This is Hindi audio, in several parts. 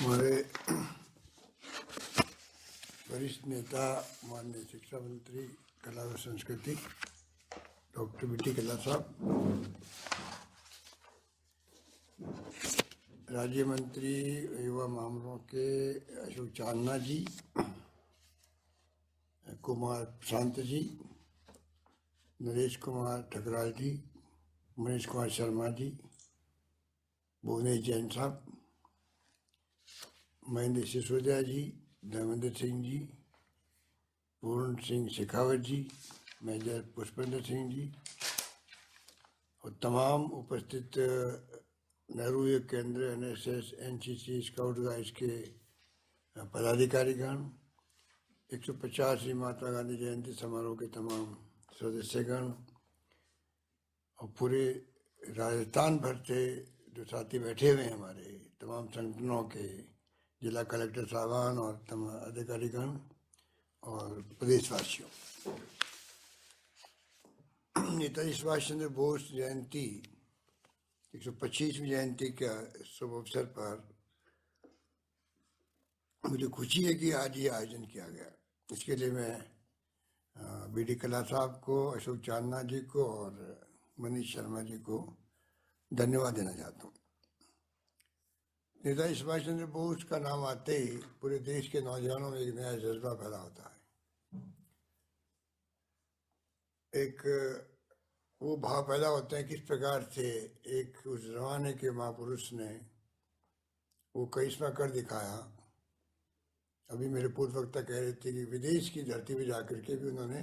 हमारे वरिष्ठ नेता माननीय शिक्षा मंत्री कला व संस्कृति डॉक्टर बी टी कल्ला साहब, राज्य मंत्री युवा मामलों के अशोक चांदना जी, कुमार प्रशांत जी, नरेश कुमार ठकराल जी, मनीष कुमार शर्मा जी, भुवनेश जैन साहब, महेंद्र सिसोदिया जी, धर्मेंद्र सिंह जी, पूर्ण सिंह शेखावत जी, मेजर पुष्पेंद्र सिंह जी और तमाम उपस्थित नेहरू युवा केंद्र, NSS, NCC, स्काउट गाइड्स के पदाधिकारीगण, 150वीं महात्मा गांधी जयंती समारोह के तमाम सदस्यगण और पूरे राजस्थान भर से जो साथी बैठे हुए हैं, हमारे तमाम संगठनों के जिला कलेक्टर साहबान और तमाम अधिकारीगण और प्रदेशवासियों, नेताजी सुभाष चंद्र बोस जयंती 125वीं जयंती के शुभ अवसर पर मुझे खुशी है कि आज ये आयोजन किया गया। इसके लिए मैं बी.डी. कल्ला साहब को, अशोक चांदना जी को और मनीष शर्मा जी को धन्यवाद देना चाहता हूँ। नेताजी सुभाष चंद्र बोस का नाम आते ही पूरे देश के नौजवानों में एक नया जज्बा पैदा होता है। एक वो भाव पैदा होते हैं किस प्रकार से एक उस जमाने के महापुरुष ने वो करिश्मा कर दिखाया। अभी मेरे पूर्व वक्ता कह रहे थे कि विदेश की धरती पे जाकर के भी उन्होंने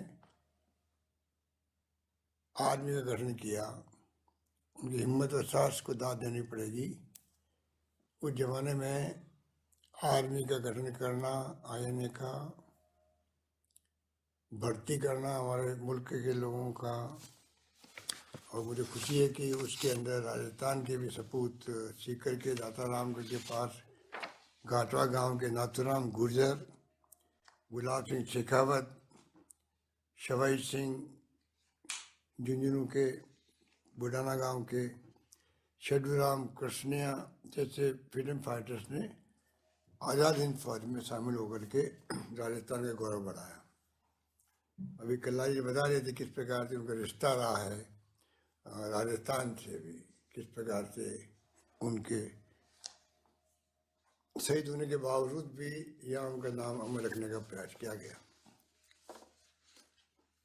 आर्मी का गठन किया। उनकी हिम्मत और साहस को दाद देनी पड़ेगी। उस जमाने में आर्मी का गठन करना, INA का भर्ती करना हमारे मुल्क के लोगों का, और मुझे खुशी है कि उसके अंदर राजस्थान के भी सपूत सीकर के दातारामगढ़ के पास घाटवा गांव के नाथूराम गुर्जर, गुलाब सिंह शेखावत, शवाई सिंह झुंझुनू के बुडाना गांव के शड्डूराम कृष्णिया जैसे फ्रीडम फाइटर्स ने आज़ाद हिंद फौज में शामिल होकर के राजस्थान का गौरव बढ़ाया। अभी कल्ला जी बता रहे थे किस प्रकार से उनका रिश्ता रहा है राजस्थान से भी, किस प्रकार से उनके शहीद होने के बावजूद भी यहाँ उनका नाम अमर रखने का प्रयास किया गया।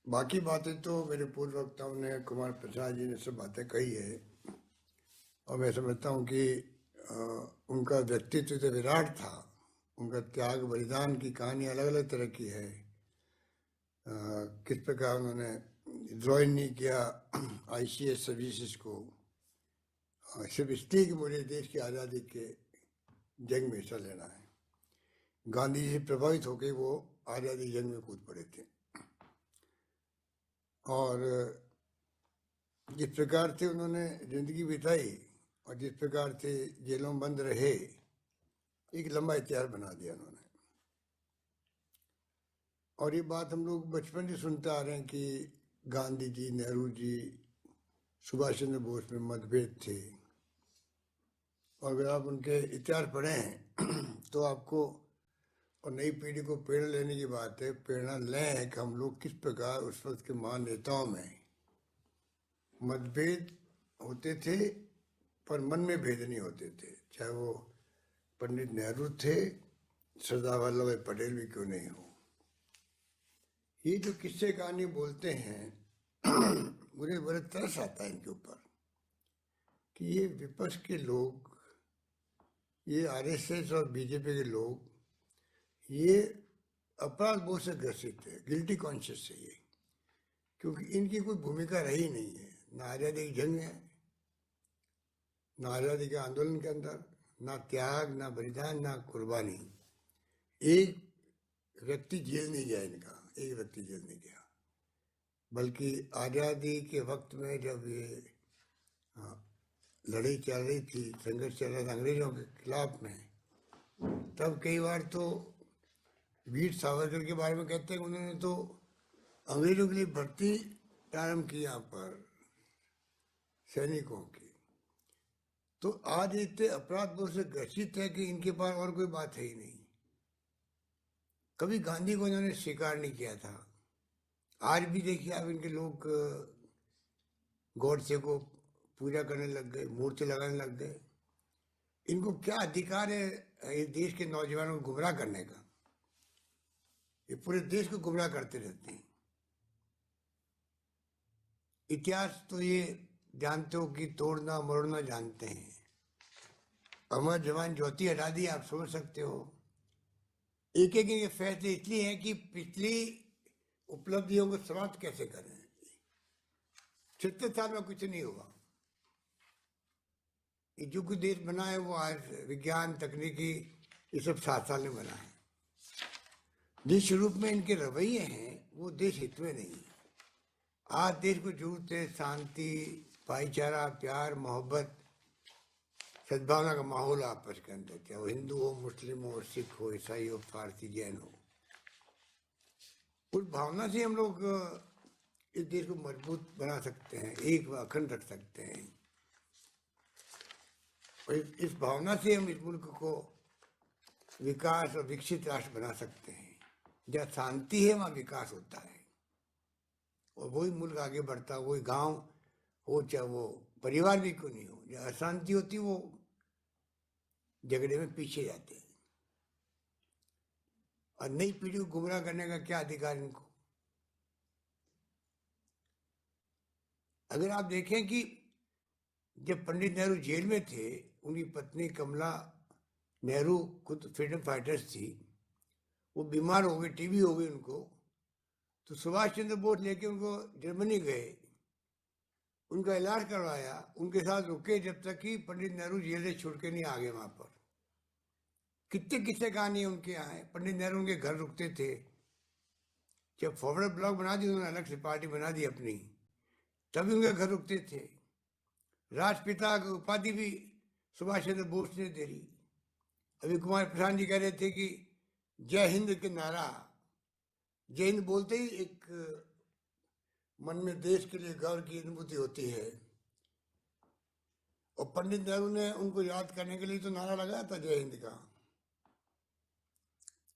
बाकी बातें तो मेरे पूर्व वक्ताओं ने, कुमार प्रसाद जी ने सब बातें कही है और मैं समझता हूँ कि उनका व्यक्तित्व तो विराट था। उनका त्याग बलिदान की कहानी अलग अलग तरह की है। किस प्रकार उन्होंने ज्वाइन नहीं किया ICS सर्विसेज को, सिर्फ इसलिए कि मुझे देश की आज़ादी के जंग में हिस्सा लेना है। गांधी जी से प्रभावित होकर वो आज़ादी जंग में कूद पड़े थे और जिस प्रकार से उन्होंने जिंदगी बिताई और जिस प्रकार से जेलों में बंद रहे, एक लंबा इतिहास बना दिया उन्होंने। और ये बात हम लोग बचपन से सुनते आ रहे हैं कि गांधी जी, नेहरू जी, सुभाष चंद्र बोस में मतभेद थे। और अगर आप उनके इतिहास पढ़ें तो आपको, और नई पीढ़ी को प्रेरणा लेने की बात है, प्रेरणा लें कि हम लोग किस प्रकार उस वक्त के महान नेताओं में मतभेद होते थे पर मन में भेद नहीं होते थे। चाहे वो पंडित नेहरू थे, सरदार वल्लभ भाई पटेल भी क्यों नहीं हो। ये जो किस्से कहानी बोलते हैं मुझे बड़ा तरस आता है इनके ऊपर कि ये विपक्ष के लोग, ये RSS और BJP के लोग, ये अपराध बोध से ग्रसित है, गिल्टी कॉन्शियस है ये, क्योंकि इनकी कोई भूमिका रही नहीं है। ना आज़ादी की जंग है, ना आज़ादी के आंदोलन के अंदर, ना त्याग, ना बलिदान, ना कुर्बानी। एक व्यक्ति जेल नहीं गया इनका, एक व्यक्ति जेल नहीं गया। बल्कि आज़ादी के वक्त में जब ये लड़ाई चल रही थी, संघर्ष चल रहा था अंग्रेजों के खिलाफ में, तब कई बार तो वीर सावरकर के बारे में कहते हैं उन्होंने तो अंग्रेजों के लिए भर्ती प्रारंभ की यहाँ पर सैनिकों की। तो आज इतने अपराध बोध से ग्रसित है कि इनके पास और कोई बात है ही नहीं। कभी गांधी को इन्होंने स्वीकार नहीं किया था। आज भी देखिए आप, इनके लोग गॉडसे को पूजा करने लग गए, मूर्ति लगाने लग गए। इनको क्या अधिकार है इस देश के नौजवानों को गुमराह करने का? ये पूरे देश को गुमराह करते रहते हैं। इतिहास तो ये जानते हो कि तोड़ना मरोड़ना जानते हैं। अमर जवान ज्योति हटा दी, आप समझ सकते हो। एक एक ये फैसले इसलिए है कि पिछली उपलब्धियों को समाप्त कैसे करें। 76 साल में कुछ नहीं हुआ। ये जो कुछ देश बना है वो आज विज्ञान तकनीकी ये सब 7 साल में बना है। जिस रूप में इनके रवैये हैं वो देश हित में नहीं है। आज देश को जरूरत है शांति, भाईचारा, प्यार, मोहब्बत, सद्भावना का माहौल आपस के अंदर, चाहे वो हिंदू हो, मुस्लिम हो, सिख हो, ईसाई हो, फारसी, जैन हो। उस भावना से हम लोग इस देश को मजबूत बना सकते हैं, एक व अखंड रख सकते हैं। और इस भावना से हम इस मुल्क को विकास और विकसित राष्ट्र बना सकते हैं। जहाँ शांति है वहाँ विकास होता है और वही मुल्क आगे बढ़ता है। वही गांव हो चाहे वो परिवार भी क्यों नहीं हो, जहाँ अशांति होती वो झगड़े में पीछे जाते हैं। और नई पीढ़ी को गुमराह करने का क्या अधिकार इनको? अगर आप देखें कि जब पंडित नेहरू जेल में थे, उनकी पत्नी कमला नेहरू खुद फ्रीडम फाइटर्स थी, वो बीमार हो गए, टीबी हो गई उनको, तो सुभाष चंद्र बोस लेके उनको जर्मनी गए, उनका इलाज करवाया, उनके साथ रुके जब तक कि पंडित नेहरू जेल से छूट के नहीं आ गए वहां पर। कितने किस्से कहानी उनके यहाँ है। पंडित नेहरू उनके घर रुकते थे। जब फॉरवर्ड ब्लॉक बना दी उन्होंने, अलग से पार्टी बना दी अपनी, तभी उनके घर रुकते थे। राष्ट्रपिता की उपाधि भी सुभाष चंद्र बोस ने दे दी। अभी कुमार प्रसाद जी कह रहे थे कि जय हिंद के नारा, जय हिंद बोलते ही एक मन में देश के लिए गर्व की अनुभूति होती है। और पंडित नेहरू ने उनको याद करने के लिए तो नारा लगाया था जय हिंद का।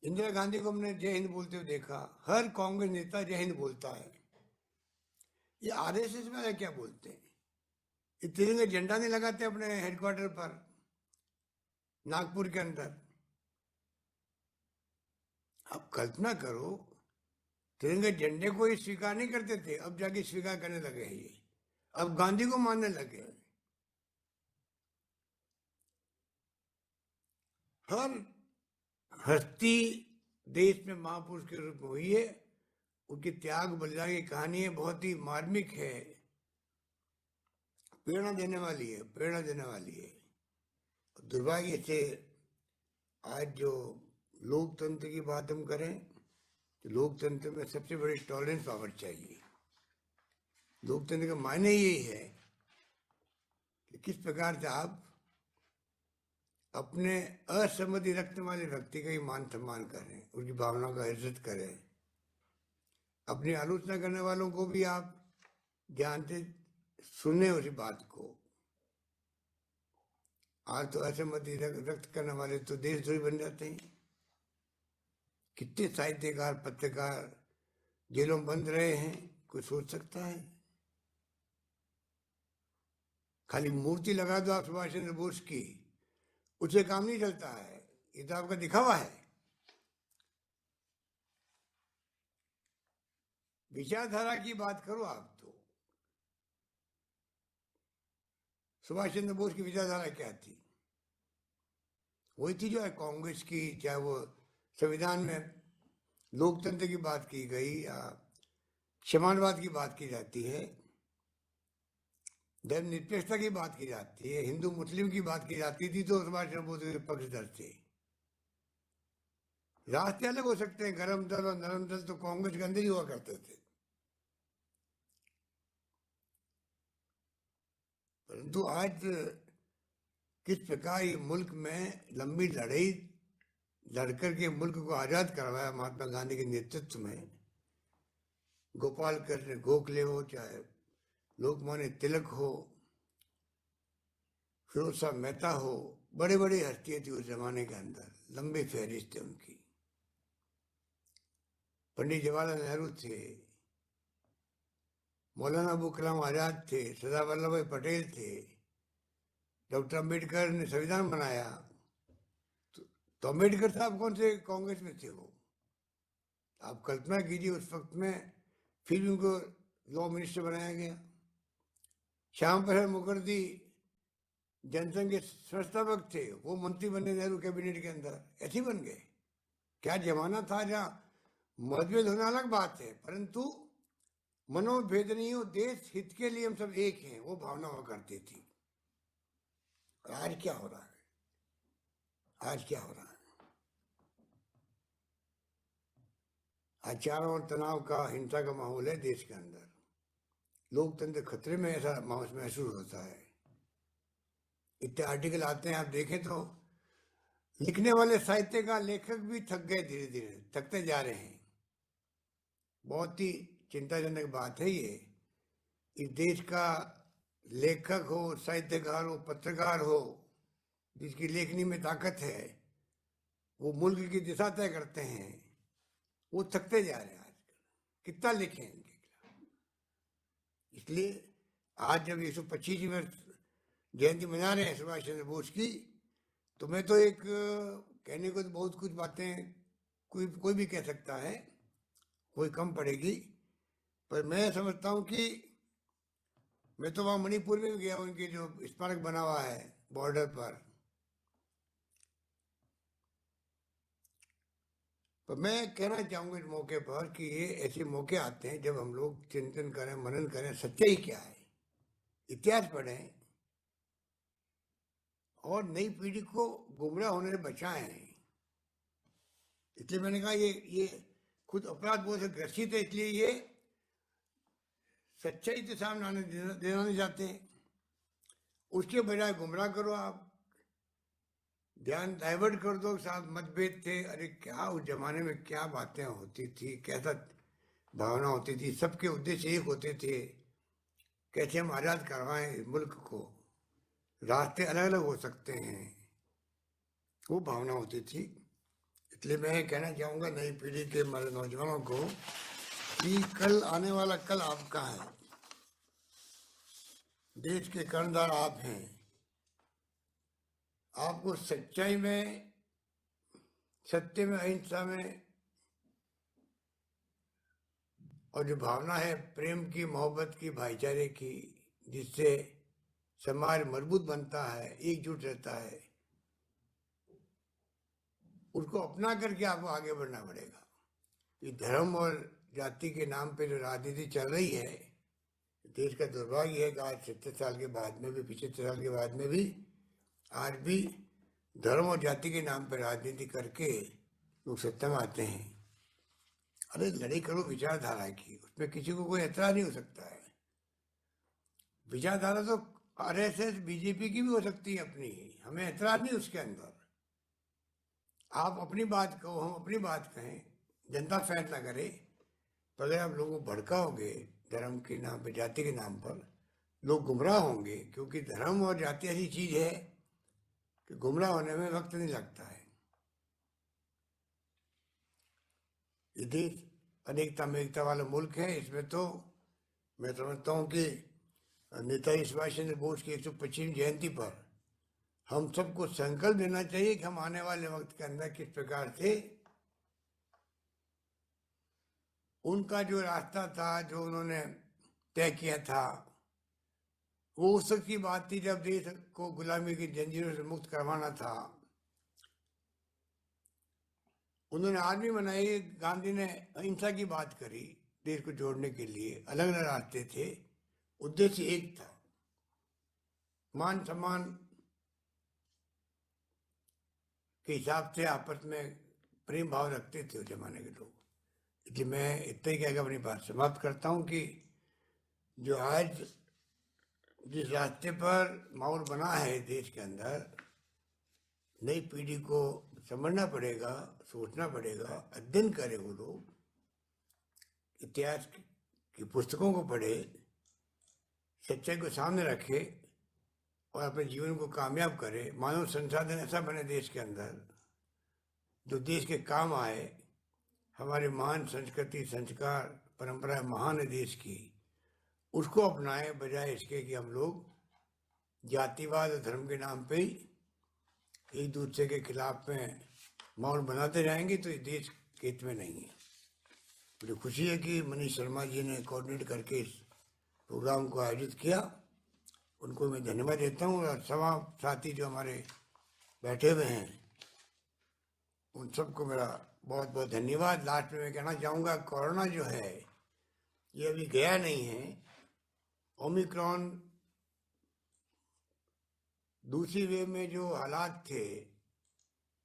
इंदिरा गांधी को हमने जय हिंद बोलते हुए देखा। हर कांग्रेस नेता जय हिंद बोलता है। ये आरएसएस में क्या बोलते हैं? ये तिरंगा झंडा नहीं लगाते अपने हेडक्वार्टर पर नागपुर के अंदर। आप कल्पना करो, तिरंगे झंडे को ये स्वीकार नहीं करते थे, अब जाके स्वीकार करने लगे हैं ये। अब गांधी को मानने लगे। हर हस्ती देश में महापुरुष के रूप में हुई है। उनकी त्याग बलिदान की कहानी है, बहुत ही मार्मिक है, प्रेरणा देने वाली है, प्रेरणा देने वाली है। दुर्भाग्य से आज जो लोकतंत्र की बात हम करें तो लोकतंत्र में सबसे बड़ी टॉलरेंस पावर चाहिए। लोकतंत्र का मायने यही है कि किस प्रकार से आप अपने असहमति रखने वाले व्यक्ति का ही मान सम्मान करें, उनकी भावनाओं का इज्जत करें। अपनी आलोचना करने वालों को भी आप ध्यान से सुने उसी बात को। आज तो असहमति व्यक्त करने वाले तो देशद्रोही बन जाते हैं। कितने साहित्यकार, पत्रकार जेलों में बंद रहे हैं, कोई सोच सकता है? खाली मूर्ति लगा दो आप सुभाष चंद्र बोस की, उससे काम नहीं चलता है। ये तो आपका दिखावा है। विचारधारा की बात करो आप तो। सुभाष चंद्र बोस की विचारधारा क्या थी? वही थी जो है कांग्रेस की। चाहे वो संविधान में लोकतंत्र की बात की गई या क्षमानवाद की बात की जाती है, धर्मनिरपेक्षता की बात की जाती है, हिंदू मुस्लिम की बात की जाती थी, तो सुभाष चंद्र बोस के पक्षधर थे। रास्ते अलग हो सकते हैं, गरम दल और नरम दल तो कांग्रेस के अंदर ही हुआ करते थे। परंतु आज किस प्रकार ये मुल्क में लंबी लड़ाई लड़कर के मुल्क को आजाद करवाया महात्मा गांधी के नेतृत्व में। गोपाल कृष्ण गोखले हो, चाहे लोकमान्य तिलक हो, फिरोज साहब मेहता हो, बड़े बड़े हस्तियां थी उस जमाने के अंदर, लंबे फहरिस्त थे उनकी। पंडित जवाहरलाल नेहरू थे, मौलाना अबुल कलाम आजाद थे, सरदार वल्लभ भाई पटेल थे, डॉक्टर अंबेडकर ने संविधान बनाया। तो अंबेडकर साहब कौन से कांग्रेस में थे वो? आप कल्पना कीजिए उस वक्त में, फिर भी उनको लॉ मिनिस्टर बनाया गया। श्याम प्रसाद मुखर्जी जनसंघ के संस्थापक थे, वो मंत्री बने नेहरू कैबिनेट के अंदर, ऐसे ही बन गए। क्या जमाना था जहाँ मतभेद होना अलग बात है, परंतु मनोभेद नहीं हो, देश हित के लिए हम सब एक हैं, वो भावना हुआ करती थी। और आज क्या हो रहा है? आज क्या हो रहा है? आज चारों ओर तनाव का, हिंसा का माहौल है देश के अंदर। लोकतंत्र खतरे में, ऐसा माहौल महसूस होता है। इतने आर्टिकल आते हैं, आप देखें तो लिखने वाले साहित्यकार, लेखक भी थक गए, धीरे धीरे थकते जा रहे हैं। बहुत ही चिंताजनक बात है ये। इस देश का लेखक हो, साहित्यकार हो, पत्रकार हो, जिसकी लेखनी में ताकत है, वो मुल्क की दिशा तय करते हैं, वो थकते जा रहे हैं आजकल। कितना लिखें इनके खिलाफ? इसलिए आज जब 125वीं वर्ष जयंती मना रहे हैं सुभाष चंद्र बोस की, तो मैं तो एक कहने को तो बहुत कुछ बातें कोई भी कह सकता है, कोई कम पड़ेगी, पर मैं समझता हूँ कि मैं तो वहाँ मणिपुर में भी गया, उनके जो स्मारक बना हुआ है बॉर्डर पर मैं कहना चाहूँगा इस मौके पर कि ये ऐसे मौके आते हैं जब हम लोग चिंतन करें, मनन करें, सच्चाई क्या है, इतिहास पढ़ें और नई पीढ़ी को गुमराह होने से बचाएं। इसलिए मैंने कहा ये खुद अपराध बोध से ग्रसित है, इसलिए ये सच्चाई के सामने आने देना नहीं चाहते। उसके बजाय गुमराह करो, आप ध्यान डाइवर्ट कर दो, साथ मतभेद थे, अरे क्या उस जमाने में क्या बातें होती थी, कैसा भावना होती थी, सबके उद्देश्य एक होते थे, कैसे हम आज़ाद करवाएं मुल्क को, रास्ते अलग अलग हो सकते हैं, वो भावना होती थी। इसलिए मैं कहना चाहूँगा नई पीढ़ी के हमारे नौजवानों को कि कल आने वाला कल आपका है, देश के कर्णधार आप हैं। आपको सच्चाई में, सत्य में, अहिंसा में, और जो भावना है प्रेम की, मोहब्बत की, भाईचारे की, जिससे समाज मजबूत बनता है, एकजुट रहता है, उसको अपना करके आपको आगे बढ़ना पड़ेगा। ये धर्म और जाति के नाम पे जो राजनीति चल रही है, देश का दुर्भाग्य है कि आज 70 साल के बाद में भी, 75 साल के बाद में भी आज भी धर्म और जाति के नाम पर राजनीति करके लोग सत्ता में आते हैं। अरे लड़ाई करो विचारधारा की, उसमें किसी को कोई एतराज नहीं हो सकता है। विचारधारा तो आरएसएस बीजेपी की भी हो सकती है अपनी, हमें एतराज नहीं उसके अंदर। आप अपनी बात कहो, हम अपनी बात कहें, जनता फैसला करे। तो अगर आप लोगों को भड़काओगे धर्म के नाम पर, जाति के नाम पर, लोग गुमराह होंगे, क्योंकि धर्म और जाति ऐसी चीज है कि गुमराह होने में वक्त नहीं लगता है। ये देश अनेकता में एकता वाला मुल्क है, इसमें तो मैं समझता हूँ कि नेताजी सुभाष चंद्र बोस की 125वीं जयंती पर हम सबको संकल्प लेना चाहिए कि हम आने वाले वक्त के अंदर किस प्रकार से उनका जो रास्ता था, जो उन्होंने तय किया था, वो उस वक्त की बात थी जब देश को गुलामी की जंजीरों से मुक्त करवाना था। उन्होंने आर्मी बनाई, गांधी ने अहिंसा की बात करी, देश को जोड़ने के लिए अलग अलग रास्ते थे, उद्देश्य एक था, मान सम्मान के हिसाब से आपस में प्रेम भाव रखते थे उस जमाने के लोग। इसलिए मैं इतना ही कहकर अपनी बात समाप्त करता हूँ कि जो आज जिस रास्ते पर माहौल बना है देश के अंदर, नई पीढ़ी को समझना पड़ेगा, सोचना पड़ेगा, अध्ययन करें वो लोग, इतिहास की पुस्तकों को पढ़े, सच्चाई को सामने रखे, और अपने जीवन को कामयाब करे, मानव संसाधन ऐसा बने देश के अंदर जो देश के काम आए, हमारे महान संस्कृति संस्कार परंपरा महान है देश की, उसको अपनाएं, बजाय इसके कि हम लोग जातिवाद और धर्म के नाम पे ही एक दूसरे के खिलाफ में माहौल बनाते जाएंगे, तो ये देश के हित में नहीं है। मुझे खुशी है कि मनीष शर्मा जी ने कोऑर्डिनेट करके इस प्रोग्राम को आयोजित किया, उनको मैं धन्यवाद देता हूँ। और सवा साथी जो हमारे बैठे हुए हैं उन सबको मेरा बहुत बहुत धन्यवाद। लास्ट में मैं कहना चाहूँगा, कोरोना जो है ये अभी गया नहीं है। ओमिक्रॉन दूसरी वेव में जो हालात थे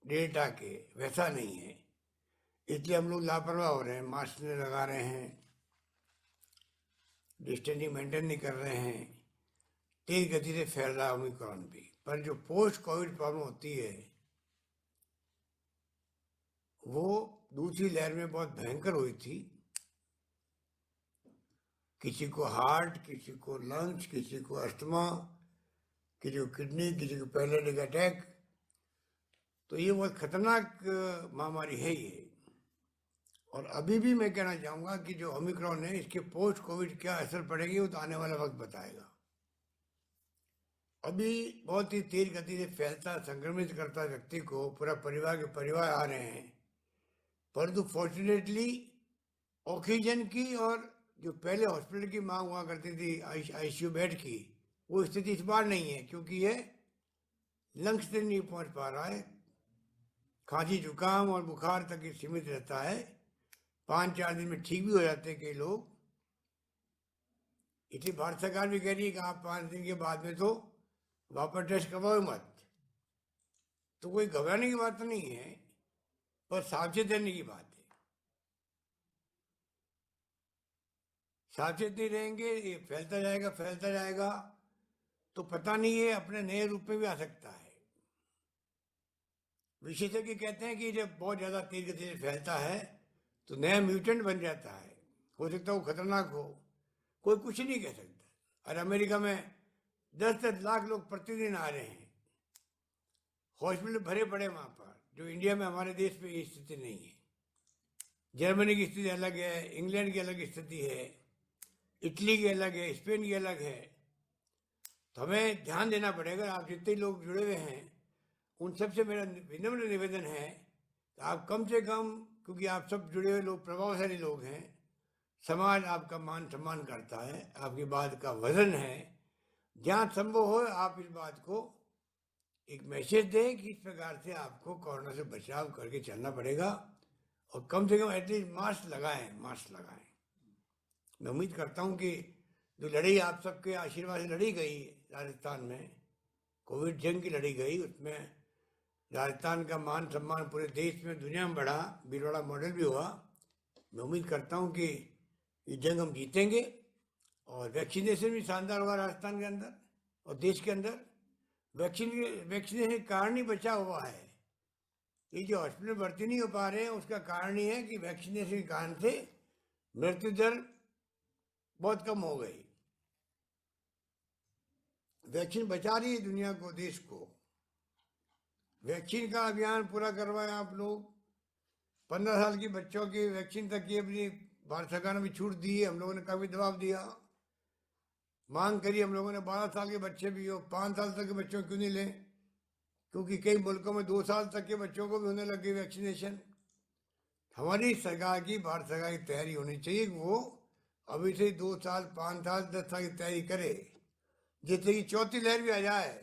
डेल्टा के, वैसा नहीं है, इसलिए हम लोग लापरवाह हो रहे हैं, मास्क नहीं लगा रहे हैं, डिस्टेंसिंग मेंटेन नहीं कर रहे हैं, तेज गति से फैल रहा है ओमिक्रॉन भी। पर जो पोस्ट कोविड प्रॉब्लम होती है वो दूसरी लहर में बहुत भयंकर हुई थी। किसी को हार्ट, किसी को लंग्स, किसी को अस्थमा, किसी को किडनी, किसी को पैरालिटिक अटैक। तो ये बहुत खतरनाक महामारी है ये। और अभी भी मैं कहना चाहूँगा कि जो ओमिक्रॉन है, इसके पोस्ट कोविड क्या असर पड़ेगी वो तो आने वाला वक्त बताएगा। अभी बहुत ही तेज गति से फैलता, संक्रमित करता व्यक्ति को पूरा परिवार के परिवार आ रहे हैं, परंतु फॉर्चुनेटली ऑक्सीजन की और जो पहले हॉस्पिटल की मांग हुआ करती थी आईसीयू बेड की, वो स्थिति इस बार नहीं है, क्योंकि ये लंग्स तक नहीं पहुंच पा रहा है। खांसी जुकाम और बुखार तक ही सीमित रहता है, 5-4 दिन में ठीक भी हो जाते हैं कई लोग। इसलिए भारत सरकार भी कह रही है कि आप 5 दिन के बाद में तो वापस टेस्ट करवाओ मत। तो कोई घबराने की बात नहीं है, पर सावचेत रहने की बात है। सावचेत नहीं रहेंगे, ये फैलता जाएगा, तो पता नहीं है अपने नए रूप में भी आ सकता है। विशेषज्ञ कहते हैं कि जब बहुत ज्यादा तेज गति से फैलता है तो नया म्यूटेंट बन जाता है, हो सकता है वो खतरनाक हो, कोई कुछ नहीं कह सकता। और अमेरिका में 10-10 लाख लोग प्रतिदिन आ रहे हैं, हॉस्पिटल भरे पड़े वहां पर, जो इंडिया में हमारे देश में ये स्थिति नहीं है। जर्मनी की स्थिति अलग है, इंग्लैंड की अलग स्थिति है, इटली की अलग है, स्पेन की अलग है। तो हमें ध्यान देना पड़ेगा। आप जितने लोग जुड़े हुए हैं उन सबसे मेरा विनम्र निवेदन है कि आप कम से कम, क्योंकि आप सब जुड़े हुए लोग प्रभावशाली लोग हैं, समाज आपका मान सम्मान करता है, आपकी बात का वजन है, जहाँ संभव हो आप इस बात को एक मैसेज दें कि इस प्रकार से आपको कोरोना से बचाव करके चलना पड़ेगा। और कम से कम एटलीस्ट मास्क लगाएं। मैं उम्मीद करता हूँ कि जो लड़ाई आप सबके आशीर्वाद से लड़ी गई राजस्थान में, कोविड जंग की लड़ी गई, उसमें राजस्थान का मान सम्मान पूरे देश में दुनिया में बढ़ा, भीलवाड़ा मॉडल भी हुआ। मैं उम्मीद करता हूँ कि ये जंग हम जीतेंगे। और वैक्सीनेशन भी शानदार हुआ राजस्थान के अंदर और देश के अंदर। वैक्सीनेशन के कारण ही बचा हुआ है। ये जो हॉस्पिटल में भर्ती नहीं हो पा रहे हैं उसका कारण ही है कि वैक्सीनेशन के कारण से मृत्यु दर बहुत कम हो गई। वैक्सीन बचा रही है दुनिया को, देश को। वैक्सीन का अभियान पूरा करवाएं आप लोग। 15 साल के बच्चों की वैक्सीन तक की अपनी भारत सरकार ने भी छूट दी है। हम लोगों ने काफी दबाव दिया, मांग करी हम लोगों ने 12 साल के बच्चे भी हो, 5 साल तक के बच्चों क्यों नहीं लें, क्योंकि कई मुल्कों में 2 साल तक के बच्चों को भी होने लग गई वैक्सीनेशन। हमारी सरकार की, भारत सरकार की तैयारी होनी चाहिए कि वो अभी से 2 साल, 5 साल, 10 साल की तैयारी करे, जिससे कि चौथी लहर भी आ जाए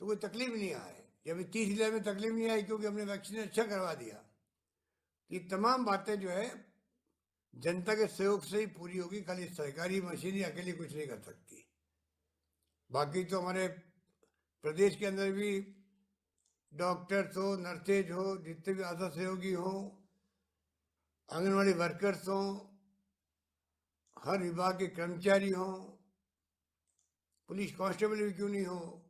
तो कोई तकलीफ नहीं आए। जब तीसरी लहर में तकलीफ नहीं आई क्योंकि हमने वैक्सीन अच्छा करवा दिया। ये तमाम बातें जो है जनता के सहयोग से ही पूरी होगी, खाली सरकारी मशीनरी अकेली कुछ नहीं कर सकती। बाकी तो हमारे प्रदेश के अंदर भी डॉक्टर्स हो, नर्सेज हो, जितने भी आशा सहयोगी हो, आंगनवाड़ी वर्कर्स हो, हर विभाग के कर्मचारी हो, पुलिस कांस्टेबल भी क्यों नहीं हो,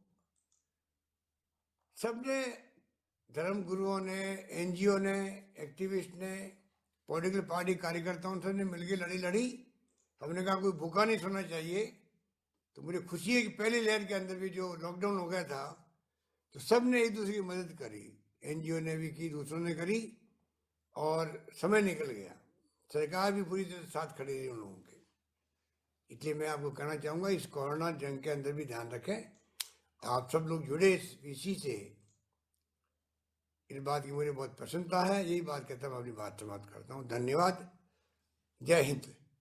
सबने, धर्म गुरुओं ने, एनजीओ ने, एक्टिविस्ट ने, पॉलिटिकल पार्टी कार्यकर्ताओं से मिलकर लड़ी। हमने कहा कोई भूखा नहीं सोना चाहिए, तो मुझे खुशी है कि पहली लहर के अंदर भी जो लॉकडाउन हो गया था तो सब ने एक दूसरे की मदद करी, एनजीओ ने भी की, दूसरों ने करी, और समय निकल गया। सरकार भी पूरी तरह साथ खड़ी रही उन लोगों के। इसलिए मैं आपको कहना चाहूँगा, इस कोरोना जंग के अंदर भी ध्यान रखें। आप सब लोग जुड़े इसी से, इस बात की मुझे बहुत प्रसन्नता है। यही बात कहता मैं अपनी बात समाप्त करता हूँ। धन्यवाद। जय हिंद।